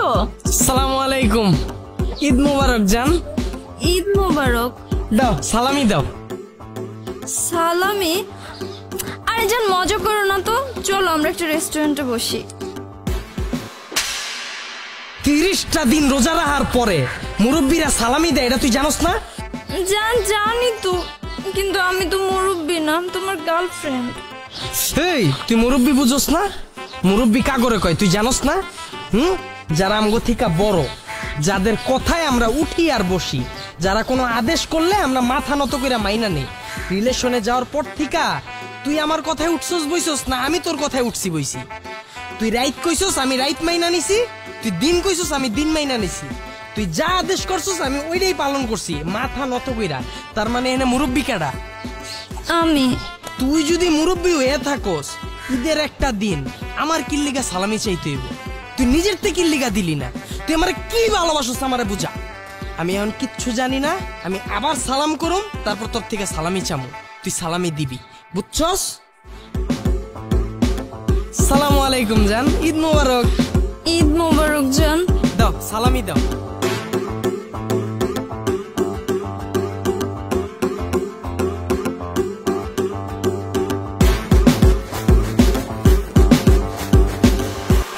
আসছো? আসসালামু আলাইকুম। ঈদ মোবারক জান। ঈদ মোবারক। দাও সালামি দাও। সালামি? আরে জান মজা করো না তো, চলো আমরা একটা রেস্টুরেন্টে বসি। 30টা দিন রোজা রাখার পরে মুরব্বীরা সালামি দেয়, এটা তুই জানোস না? জান জানি তো, কিন্তু আমি তো মুরব্বী না, তোমার গার্লফ্রেন্ড। এই তুই মুরব্বী বুঝোস না? মুরব্বী কাগরে কয় তুই জানোস না? যারা আমগো থেকে বড়, যাদের কথায় আমরা উঠি আর বসি, যারা কোনো আদেশ করলে আমরা মাথা নত করে মাইনা নেই। রিলেশনে যাওয়ার পর থেকে তুই আমার কথায় উঠছস বইছস না, আমি তোর কথায় উঠছি বইছি। তুই রাইট কইছস, আমি রাইট মাইনা নিছি। তুই দিন কইছস, আমি দিন মাইনা নিছি। তুই যা আদেশ করছস আমি ওইটাই পালন করছি মাথা নত কইরা। তার মানে এনে মুরব্বী কেডা? আমি। তুই যদি মুরব্বী হয়ে থাকস, ঈদের একটা দিন আমার কিল্লিগা সালামি চাইতে হইব। তুই নিজের থেকে কিল্লিগা দিলি না। তুই আমার কি ভালোবাসস আমারে বুঝা। আমি এখন কিচ্ছু জানি না, আমি আবার সালাম করুম, তারপর তোর থেকে সালামি চামু। তুই সালামি দিবি, বুঝছস? সালামু আলাইকুম জান, ঈদ মোবারক। ঈদ মোবারক জান। দাও সালামি দাও।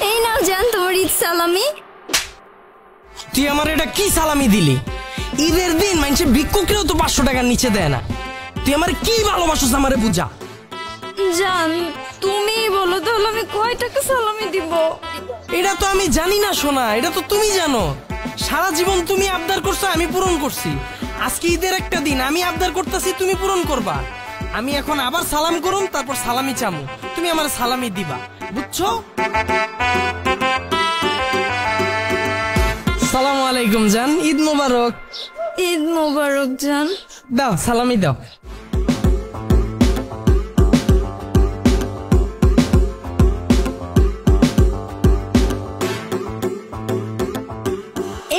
এই নাও জান তোমার ঈদ সালামি। তুই আমার এটা কি সালামি দিলি? ঈদের দিন মানুষে ভিক্ষুকেও তো 500 টাকার নিচে দেয় না। তুই আমার কি ভালোবাসস আমারে বুঝা। জান তুমি বলো তাহলে আমি কয় টাকা সালামি দিব? এটা তো আমি জানি না সোনা, এটা তো তুমি জানো। সারা জীবন তুমি আবদার করছো, আমি পূরণ করছি। আজকে ঈদের একটা দিন আমি আবদার করতেছি, তুমি পূরণ করবা। আমি এখন আবার সালাম করুম, তারপর সালামি চামু। তুমি আমার সালামি দিবা, বুঝছো? সালামু আলাইকুম জান, ঈদ মোবারক। ঈদ মোবারক জান। দাও সালামি দাও।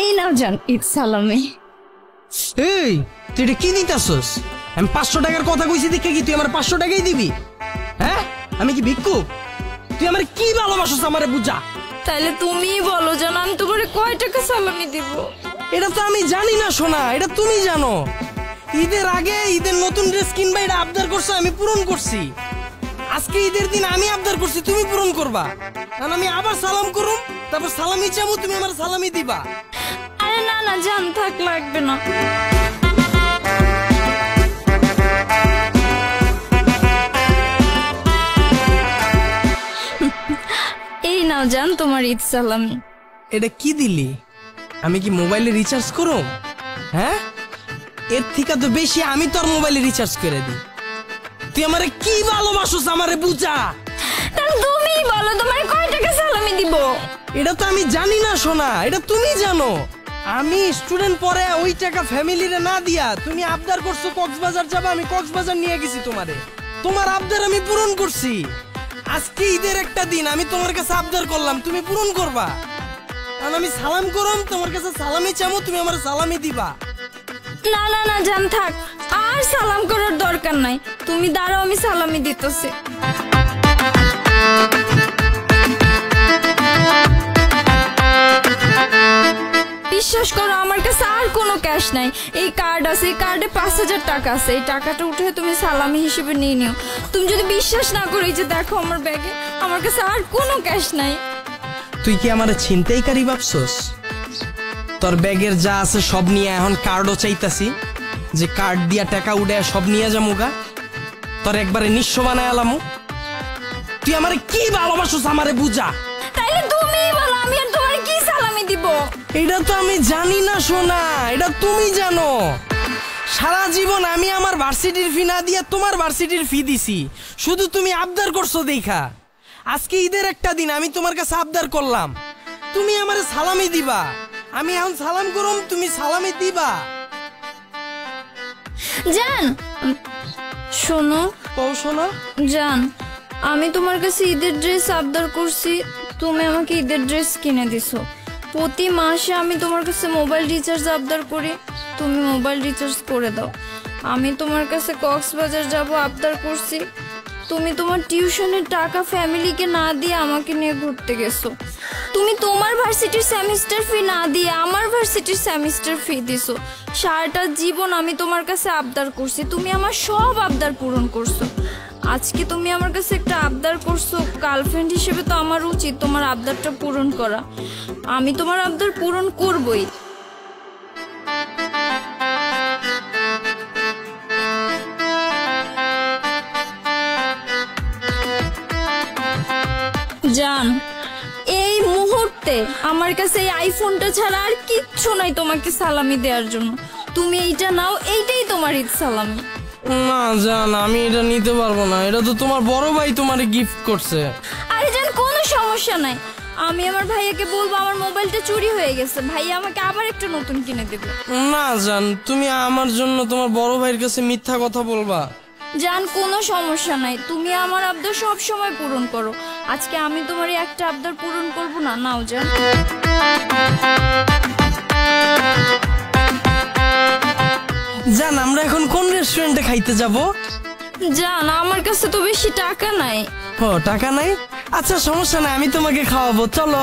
এই নাও জান ঈদ সালামি। এই তুই এটা কি দিতাছস? আমি 500 টাকার কথা কইছি দেখে কি তুই আমার 500 টাকাই দিবি? হ্যাঁ, আমি কি ভিক্ষুক? তুই আমার কি ভালোবাসস আমারে বুঝা। তাইলে তুমি বলো জান আমি তোমারে কয় টাকা সালামি দিব? এটা তো আমি জানি না সোনা, এটা তুমি জানো। ঈদের আগে ঈদের নতুন ড্রেস কিনবা, এটা আবদার করছো, আমি পূরণ করছি। আজকে ঈদের দিন আমি আবদার করছি, তুমি পূরণ করবা। কারণ আমি আবার সালাম করুম, তারপর সালামি চাবো, তুমি আমার সালামি দিবা। আরে না না জান থাক, লাগবে না। এই নাও জান তোমার ঈদ সালামি। এটা কি দিলি? আমি কি মোবাইলে রিচার্জ করুম? হ্যাঁ, এর থেকে তো বেশি আমি তোর মোবাইলে রিচার্জ করে দিই। তুই আমারে কি ভালোবাসোস আমারে বুঝা। তাহলে তুমি বলো তোমার কয় টাকা সালামি দিব? এটা তো আমি জানি না সোনা, এটা তুমি জানো। আমি স্টুডেন্ট পরে ওই টাকা ফ্যামিলিরে না দিয়া তুমি আবদার করছো কক্সবাজার যাবা, আমি কক্সবাজার নিয়ে গেছি তোমারে। তোমার আবদার আমি পূরণ করছি। আজকে ঈদের একটা দিন আমি তোমার কাছে আবদার করলাম, তুমি পূরণ করবা। কারণ আমি সালাম করলাম, তোমার কাছে সালামি চামু, তুমি আমার সালামি দিবা। না না না জান থাক, আর সালাম করার দরকার নাই। তুমি দাঁড়াও, আমি সালামি দিতেছি। বিশ্বাস করো আমার কাছে আর কোনো ক্যাশ নাই। এই কার্ড আছে, এই কার্ডে 5000 টাকা আছে। এই টাকাটা উঠে তুমি সালামি হিসেবে নিয়ে নিও। তুমি যদি বিশ্বাস না করো, এই যে দেখো আমার ব্যাগে, আমার কাছে আর কোনো ক্যাশ নাই। তুই কি আমার ছিনতাইকারী ভাবছস? তোর ব্যাগের যা আছে সব নিয়ে এখন কার্ডও চাইতাছি, যে কার্ড দিয়া টাকা উড়ে সব নিয়ে যামু গা। তোর একবারে নিঃস্ব বানায় আলামু। তুই আমারে কি ভালোবাসোস আমারে বুঝা। তাইলে তুমি বলো আমি আর তোমার কি সালামি দিব? এটা তো আমি জানি না সোনা, এটা তুমি জানো। সারা জীবন আমি আমার ভার্সিটির ফি না দিয়া তোমার ভার্সিটির ফি দিছি, শুধু তুমি আবদার করছো দেখা। আজকে ঈদের একটা দিন আমি তোমার কাছে আবদার করলাম, তুমি আমারে সালামি দিবা। আমি এখন সালাম করুম, তুমি সালামি দিবা। জান শোনো। ও শোনো জান, আমি তোমার কাছে ঈদের ড্রেস আবদার করছি, তুমি আমাকে ঈদের ড্রেস কিনে দিছো। প্রতি মাসে আমি তোমার কাছে মোবাইল রিচার্জ আবদার করি, তুমি মোবাইল রিচার্জ করে দাও। আমি তোমার কাছে কক্সবাজার যাব আবদার করছি, তুমি তোমার টিউশনের টাকা ফ্যামিলিকে না দিয়ে আমাকে নিয়ে ঘুরতে গেছো। তুমি তোমার ভার্সিটির সেমিস্টার ফি না দিয়ে আমার ভার্সিটির সেমিস্টার ফি দিছো। সারাটা জীবন আমি তোমার কাছে আবদার করছি, তুমি আমার সব আবদার পূরণ করছো। আজকে তুমি আমার কাছে একটা আবদার করছো, গার্লফ্রেন্ড হিসেবে তো আমার উচিত তোমার আবদারটা পূরণ করা। আমি তোমার আবদার পূরণ করবই। জান, এই মুহূর্তে আমার কাছে এই আইফোনটা ছাড়া আর কিচ্ছু নাই তোমাকে সালামি দেওয়ার জন্য। তুমি এইটা নাও, এইটাই তোমার ঈদ সালামি। না জান, আমি এটা নিতে পারবো না, এটা তো তোমার বড় ভাই তোমারে গিফট করছে। আরে জান, কোনো সমস্যা নাই, আমি আমার ভাইয়াকে বলবো আমার মোবাইলটা চুরি হয়ে গেছে, ভাইয়া আমাকে আবার একটা নতুন কিনে দেবে। না জান, তুমি আমার জন্য তোমার বড় ভাইয়ের কাছে মিথ্যা কথা বলবা? জান, কোনো সমস্যা নাই, তুমি আমার আবদার সব সময় পূরণ করো। আজকে আমি তোমার এই একটা আবদার পূরণ করব না? নাও জান। জান, আমরা এখন কোন রেস্টুরেন্টে খাইতে যাব? জান, আমার কাছে তো বেশি টাকা নাই। ও, টাকা নাই? আচ্ছা সমস্যা নাই, আমি তোমাকে খাওয়াবো, চলো।